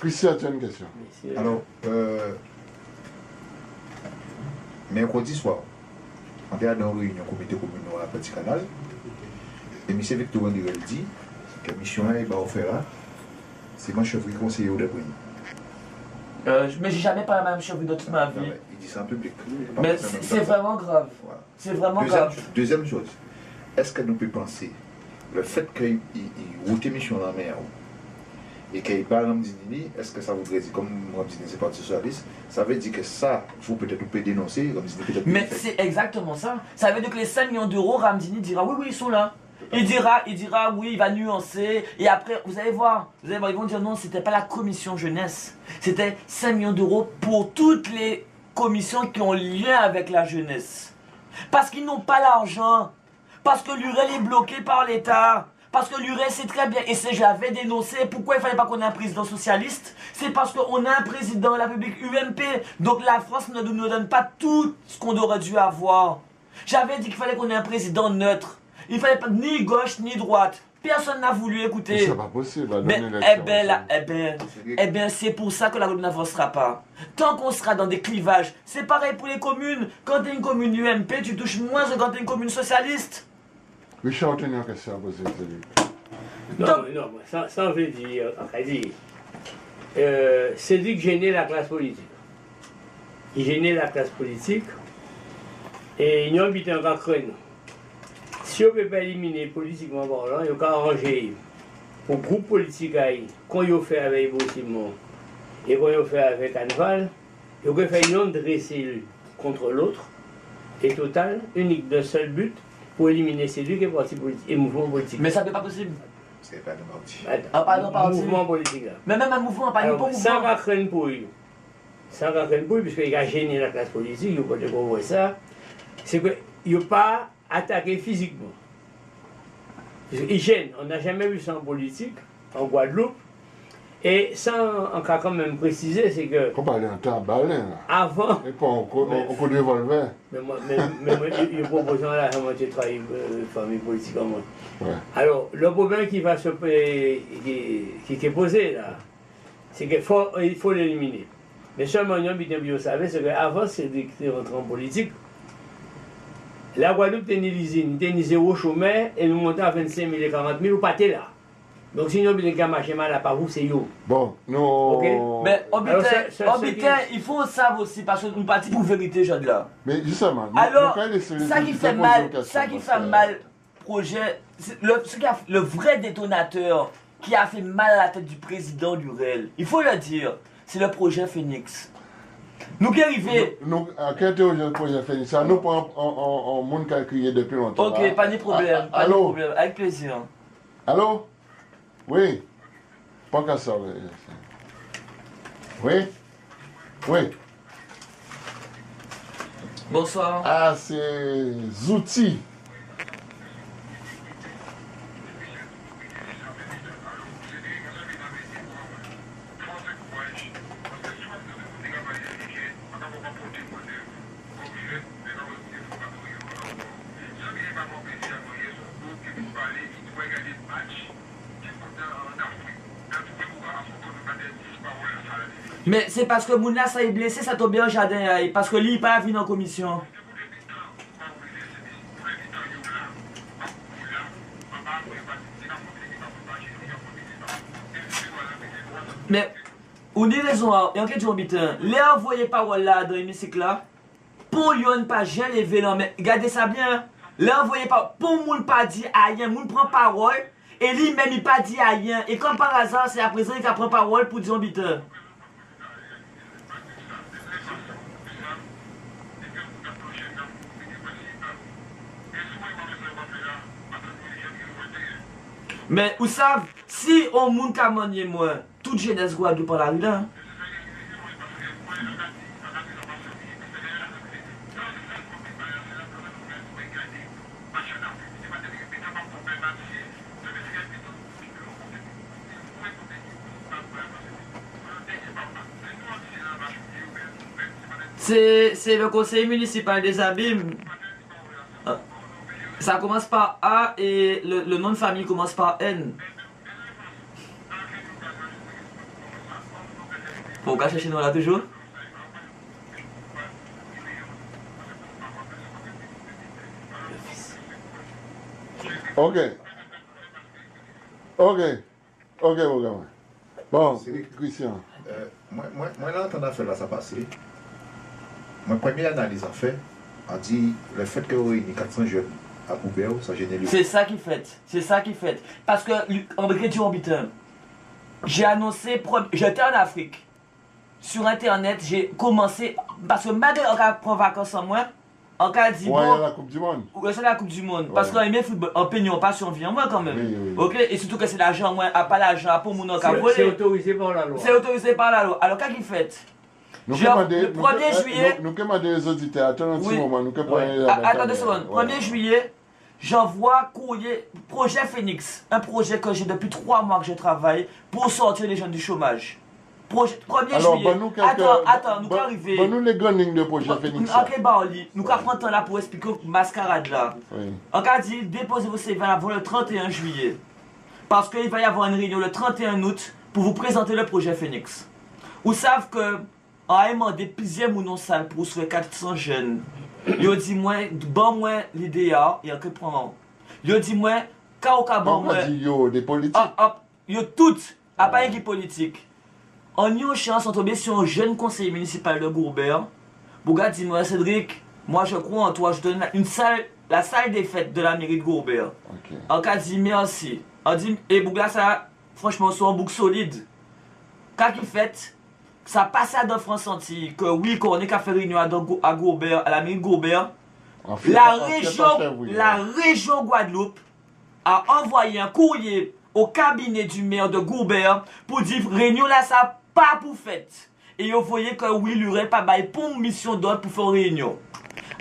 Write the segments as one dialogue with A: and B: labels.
A: Christian, tu as une question.
B: Alors, mercredi soir, on était dans une réunion comité communal à Petit Canal. Et M. Victor André dit que la mission est offerte. C'est mon chef conseiller au début.
C: Mais j'ai jamais parlé à Mme Chevry dans toute ma vie.
B: Il dit ça en public.
C: Mais c'est vraiment grave. Voilà. C'est vraiment grave.
B: Deuxième chose, est-ce que nous pouvons penser le fait qu'il route mission dans la mer et qu'il parle Ramdini, est-ce que ça voudrait dire, comme Ramdini c'est parti socialiste, ça veut dire que ça, vous peut-être vous pouvez dénoncer, Ramdini peut-être.
C: Mais c'est exactement ça. Ça veut dire que les 5 millions d'euros, Ramdini dira oui, ils sont là. Il dira oui, il va nuancer. Et après, vous allez voir, ils vont dire non, c'était pas la commission jeunesse. C'était 5 millions d'euros pour toutes les commissions qui ont lien avec la jeunesse. Parce qu'ils n'ont pas l'argent. Parce que l'UREL est bloqué par l'État. Parce que l'UREL c'est très bien. Et c'est j'avais dénoncé. Pourquoi il ne fallait pas qu'on ait un président socialiste? C'est parce qu'on a un président de la République UMP. Donc la France ne nous donne pas tout ce qu'on aurait dû avoir. J'avais dit qu'il fallait qu'on ait un président neutre. Il ne fallait pas ni gauche ni droite. Personne n'a voulu écouter.
A: C'est pas possible.
C: C'est pour ça que la route n'avancera pas. Tant qu'on sera dans des clivages, c'est pareil pour les communes. Quand tu es une commune UMP, tu touches moins que quand tu es une commune socialiste.
A: Richard, tu as une question à poser.
D: Non, ça veut dire, c'est lui qui gênait la classe politique. Il gênait la classe politique et il n'y a pas en crainte. Si on ne peut pas éliminer politiquement parlant, il faut arranger pour le groupe politique quand il fait avec Ivo Simon et quand il fait avec Anval, il faut faire une onde dressée contre l'autre et total, unique d'un seul but pour éliminer celui qui est parti politique et mouvement politique.
C: Mais ça n'est pas possible.
B: C'est pas de parti.
D: Mouvement politique là.
C: Mais même un mouvement, pas un mouvement.
D: Ça va craindre pour lui. Ça va craindre pour lui, puisqu'il a gêné la classe politique, il faut voir ça. C'est qu'il n'a pas attaqué physiquement. Il gêne. On n'a jamais vu ça en politique, en Guadeloupe. Et ça, on a quand même précisé, c'est que.
A: On parle d'un temps balin là.
D: Avant.
A: Et pas on coup de revolver.
D: Mais moi, il propose là, j'ai travaillé famille politique en moi.
A: Ouais.
D: Alors, le problème qui va qui est posé là, c'est qu'il faut l'éliminer. Mais seulement, vous savez, c'est qu'avant, c'est de rentrer en politique. La Guadeloupe tenait 0 chômeur et nous montons à 25 000 et 40 000 ou pas là. Donc si nous avons marché mal à pas vous, c'est vous.
A: Bon, non.
D: Okay.
C: Mais Obitin, il faut savoir aussi, parce que nous partons pour vérité, je là.
A: Mais justement,
C: alors, ça qui fait mal, projet, le vrai détonateur qui a fait mal à la tête du président du REL, il faut le dire, c'est le projet Phoenix. Nous qui arrivons.
A: Nous, à quel projet Phoenix? Ça nous prend en monde qui a crié depuis longtemps.
C: Ok, pas de problème, pas de problème, avec plaisir.
A: Allô? Oui. Pas qu'à ça. Oui? Oui.
C: Bonsoir.
A: Ah, c'est Zouti.
C: Mais c'est parce que Mouna ça est blessé, ça tombe bien au jardin, parce que lui il pas venu en commission. Mais, on dit raison, il y a un question, les envoyés paroles là dans l'hémicycle là, pour yon pas j'ai levé là, mais regardez ça bien, les envoyés paroles, pour moun pas dit rien, moun prend parole, et lui même il pas dit rien, et comme par hasard c'est à présent qu'il prend parole pour dire biteur. Mais vous savez, si on monte à manier moi, toute jeunesse Guadeloupe par la rue là. C'est le conseil municipal des Abîmes. Ça commence par A et le nom de famille commence par N. Faut pas chercher nous là toujours.
A: Ok. Ok. Ok, mon gars. Bon, Christian.
B: Moi, là, on a fait là, ça passé. Ma première analyse en fait, a dit le fait que vous réunissez 400 jeunes à Goubert, ça génère.
C: C'est ça qui fait. C'est ça qui fait. Parce que, André Durand-Bitin, j'ai annoncé, j'étais en Afrique. Sur Internet, j'ai commencé, parce que malgré qu'on prend vacances en moi, en cas dit
A: Ouais, il y
C: bon,
A: a la Coupe du Monde.
C: ouais, c'est la Coupe du Monde. Parce
A: Ouais.
C: qu'on aime le football, en peignant pas survie en moi quand même.
A: Oui, oui.
C: Ok? Et surtout que c'est l'argent, moi, pas l'argent pour mon cas
D: C'est
C: voler.
D: autorisé par la loi.
C: C'est autorisé par la loi. Alors, qu'est-ce qu'il fait?
A: Nous
C: Genre,
A: commandons-
C: le 1er juillet.
A: Nous commandons les auditeurs. Attends un petit
C: Oui.
A: moment. Nous commandons
D: Ouais.
A: les
C: Attends 2 secondes. 1er juillet, j'envoie courrier, projet Phoenix. Un projet que j'ai depuis 3 mois que je travaille pour sortir les jeunes du chômage. Projet, 1er
A: Alors,
C: juillet.
A: bon, nous quelques.
C: Attends, nous qu'à arriver.
A: Bon, nous les grandes lignes de projet Phoenix.
C: Ok, Barli, nous qu'à prendre temps là pour expliquer mascarade là.
A: Oui.
C: En cas dit, déposez vos CV avant le 31 juillet. Parce qu'il va y avoir une réunion le 31 août pour vous présenter le projet Phoenix. Vous savez que, en aimant des plusieurs ou non salles pour soulever 400 jeunes, ils dit moi, bon moi l'idée, il y a que prendre. Ils dit moi, quand au cas bon
A: On
C: moi,
A: va dire yo, des politiques.
C: hop, ils toutes, à part une politique. En une chance, on tombe sur un jeune conseiller municipal de Gourbert. Bouga dit moi, Cédric, moi je crois en toi, je donne une salle, la salle des fêtes de la mairie de Gourbert.
A: Ok.
C: En cas dit merci. On dit, et Bouga ça, franchement, c'est un bouc solide. Quand il fait, ça passe à dans France Antilles, que oui, qu'on est qu'à faire réunion à Gourbert, à la mairie de Gourbert.
A: En fait,
C: La
A: en fait,
C: région,
A: en fait, oui.
C: la région Guadeloupe a envoyé un courrier au cabinet du maire de Gourbert pour dire réunion là ça pas pour fête. Et vous voyez que oui, il aurait pas bail pour mission d'ordre pour faire réunion.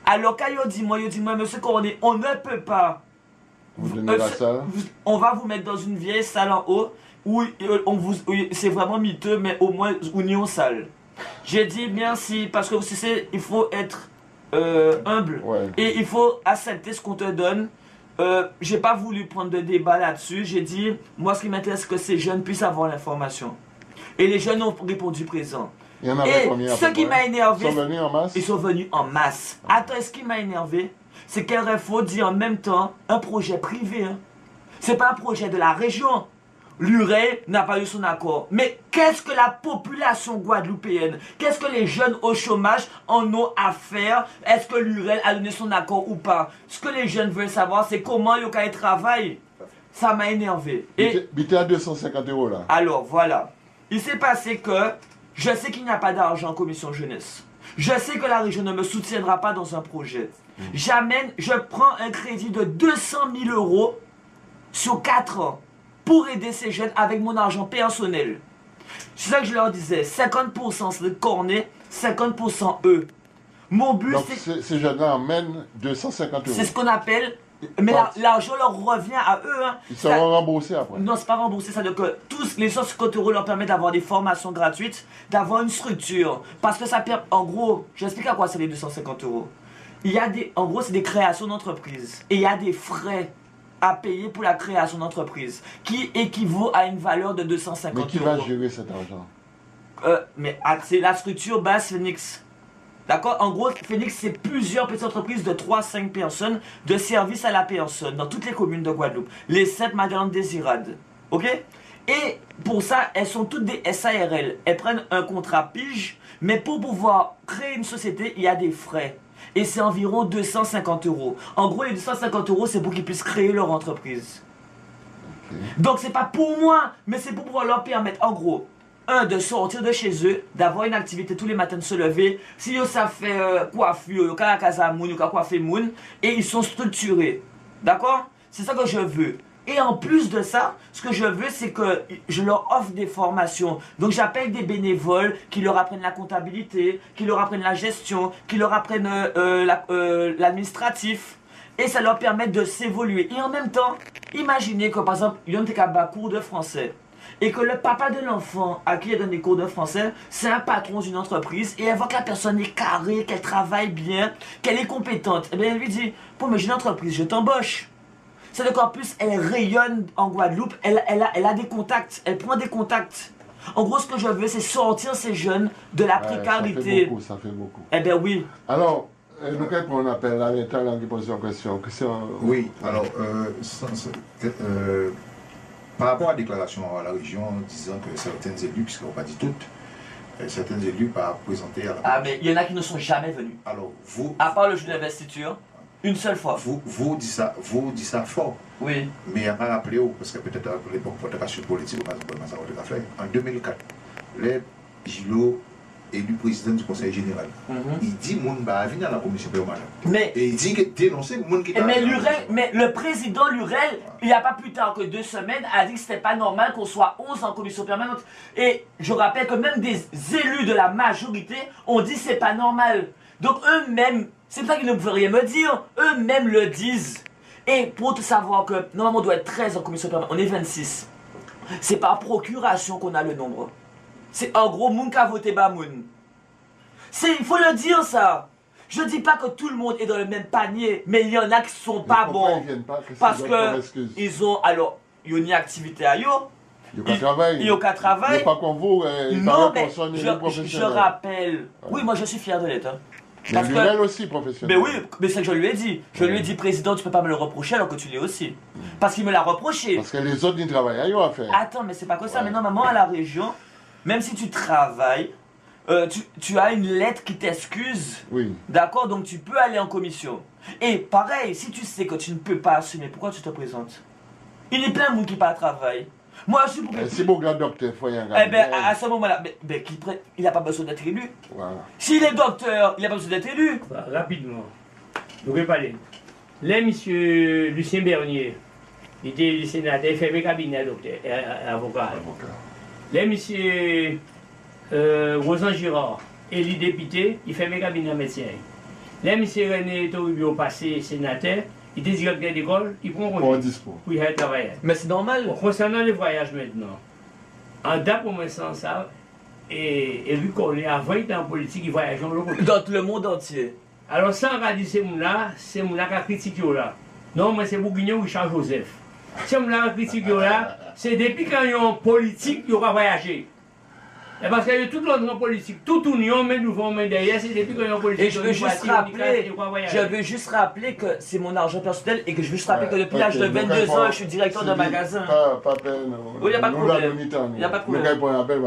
C: Alors quand il dit moi, monsieur Coroné, on ne peut pas.
A: Vous donnez la salle.
C: On va vous mettre dans une vieille salle en haut où c'est vraiment miteux, mais au moins union salle. J'ai dit merci parce que vous savez, il faut être humble
A: Ouais.
C: et il faut accepter ce qu'on te donne. J'ai pas voulu prendre de débat là-dessus. J'ai dit, moi, ce qui m'intéresse, c'est que ces jeunes puissent avoir l'information. Et les jeunes ont répondu présent.
A: Il y en avait
C: Et
A: combien à
C: ce
A: peu
C: qui
A: près?
C: m'a énervé,
A: Ils sont venus en masse?
C: ils sont venus en masse. Attends, ce qui m'a énervé, c'est qu'RFO dit en même temps un projet privé. Hein. C'est pas un projet de la région. L'UREL n'a pas eu son accord. Mais qu'est-ce que la population guadeloupéenne, qu'est-ce que les jeunes au chômage en ont à faire? Est-ce que l'UREL a donné son accord ou pas? Ce que les jeunes veulent savoir, c'est comment ils travaillent. Ça m'a énervé. Et
A: Bité à 250 € là.
C: alors, voilà. Il s'est passé que je sais qu'il n'y a pas d'argent en commission jeunesse. Je sais que la région ne me soutiendra pas dans un projet. Je prends un crédit de 200 000 € sur 4 ans pour aider ces jeunes avec mon argent personnel. C'est ça que je leur disais. 50% c'est le cornet, 50% eux. Mon but,
A: Donc
C: c'est...
A: ces jeunes-là emmènent 250
C: C'est
A: €.
C: ce qu'on appelle... Mais l'argent leur revient à eux. Hein.
A: Ils seront remboursés après.
C: Non, c'est pas remboursé, c'est-à-dire que tous les 150 € leur permettent d'avoir des formations gratuites, d'avoir une structure. Parce que ça permet, en gros, j'explique à quoi c'est les 250 €. Il y a des, en gros, c'est des créations d'entreprise. Et il y a des frais à payer pour la création d'entreprise qui équivaut à une valeur de 250 €.
A: Mais qui va gérer cet argent?
C: C'est la structure base Phoenix. D'accord? En gros, Phoenix, c'est plusieurs petites entreprises de 3-5 personnes de service à la personne dans toutes les communes de Guadeloupe. Les 7 Magallanes Désirades. Ok? Et pour ça, elles sont toutes des SARL. Elles prennent un contrat pige, mais pour pouvoir créer une société, il y a des frais. Et c'est environ 250 €. En gros, les 250 €, c'est pour qu'ils puissent créer leur entreprise. Donc, c'est pas pour moi, mais c'est pour pouvoir leur permettre, en gros, de sortir de chez eux, d'avoir une activité tous les matins, de se lever. Si ça fait coiffure, la casa moun, coiffer moun, et ils sont structurés. D'accord? C'est ça que je veux. Et en plus de ça, ce que je veux, c'est que je leur offre des formations. Donc j'appelle des bénévoles qui leur apprennent la comptabilité, qui leur apprennent la gestion, qui leur apprennent l'administratif. Et ça leur permet de s'évoluer. Et en même temps, imaginez que par exemple, il y a un cours de français. Et que le papa de l'enfant à qui elle donne des cours de français, c'est un patron d'une entreprise, et elle voit que la personne est carrée, qu'elle travaille bien, qu'elle est compétente. Et bien elle lui dit, bon mais j'ai une entreprise, je t'embauche. C'est-à-dire qu'en plus, elle rayonne en Guadeloupe, elle a des contacts, elle prend des contacts. En gros, ce que je veux, c'est sortir ces jeunes de la précarité.
A: Ça fait beaucoup.
C: Eh bien oui.
A: Alors, nous on appelle là, les talents qui posent une question.
B: Oui, alors, par rapport à la déclaration à la région disant que certains élus, puisqu'on n'a pas dit toutes, certains élus pas présenté à la...
C: Ah mais il y en a qui ne sont jamais venus.
B: Alors, vous...
C: À part le jeu d'investiture, une seule fois.
B: Vous dites ça fort.
C: Oui.
B: Mais il n'y a pas rappelé, parce que peut-être à l'époque, pour la politique, en 2004, les Gilo élu président du Conseil général, il dit que monde va venir à la commission permanente. Et il dit que dénoncer le monde qui est
C: mais le président Lurel, il n'y a pas plus tard que 2 semaines, a dit que c'était pas normal qu'on soit 11 en commission permanente. Et je rappelle que même des élus de la majorité ont dit que c'est pas normal. Donc eux-mêmes, c'est pas qu'ils ne peuvent rien me dire, eux-mêmes le disent. Et pour te savoir que normalement on doit être 13 en commission permanente, on est 26. C'est par procuration qu'on a le nombre. C'est en gros moun ka voté ba moun. Il faut le dire ça. Je dis pas que tout le monde est dans le même panier, mais il y en a qui sont pas bons. Parce que ils ont alors ils ont une activité à yo.
A: Ils ont
C: qu'à travailler.
A: Pas comme vous,
C: non, mais je rappelle. Oui, moi je suis fier de l'État.
A: Mais Lurel aussi professionnel.
C: Mais oui, mais c'est ce que je lui ai dit. Je lui ai dit, président, tu peux pas me le reprocher alors que tu l'es aussi. Parce qu'il me l'a reproché.
A: Parce que les autres, ils travaillent ailleurs à faire.
C: Attends, mais c'est pas que ça. Mais normalement, à la région, même si tu travailles, tu as une lettre qui t'excuse.
A: Oui.
C: D'accord? Donc tu peux aller en commission. Et pareil, si tu sais que tu ne peux pas assumer, pourquoi tu te présentes? Il y a plein de monde qui part travailler. Moi, je suis pour que...
A: C'est bon, grand docteur, il faut y aller.
C: Eh bien, à ce moment-là, il n'a pas besoin d'être élu.
A: Voilà.
C: S'il est docteur, il n'a pas besoin d'être élu.
D: Rapidement, je vais parler. Là, M. Lucien Bernier, il était sénateur, il fait le cabinet docteur, avocat. Là, M. Rosan Girard, élu député, il fait le cabinet médecin. Là, M. René Toribio, passé sénateur, il était directeur d'école, il prend congé pour y aller travailler.
C: Mais c'est normal.
D: Bon, concernant les voyages maintenant, en date pour moi sans ça, et lui qu'on avant il était en politique, il voyageait
C: dans le monde entier.
D: Alors sans regarder ces gens-là qui a critiqué là. Non, mais c'est Bourguignon Richard Joseph. Ces gens-là qui a critiqué là, c'est depuis quand ils ont politique, ils ont voyagé. Et parce que tout l'autre politique, toute union, mais nous vont derrière, c'est depuis qu'on est en politique.
C: Et je veux juste rappeler que c'est mon argent personnel et que je veux juste rappeler que depuis l'âge de 22 ans, je suis directeur de magasin.
A: Pas peine.
C: Il n'y a pas de problème. Il n'y a pas de problème.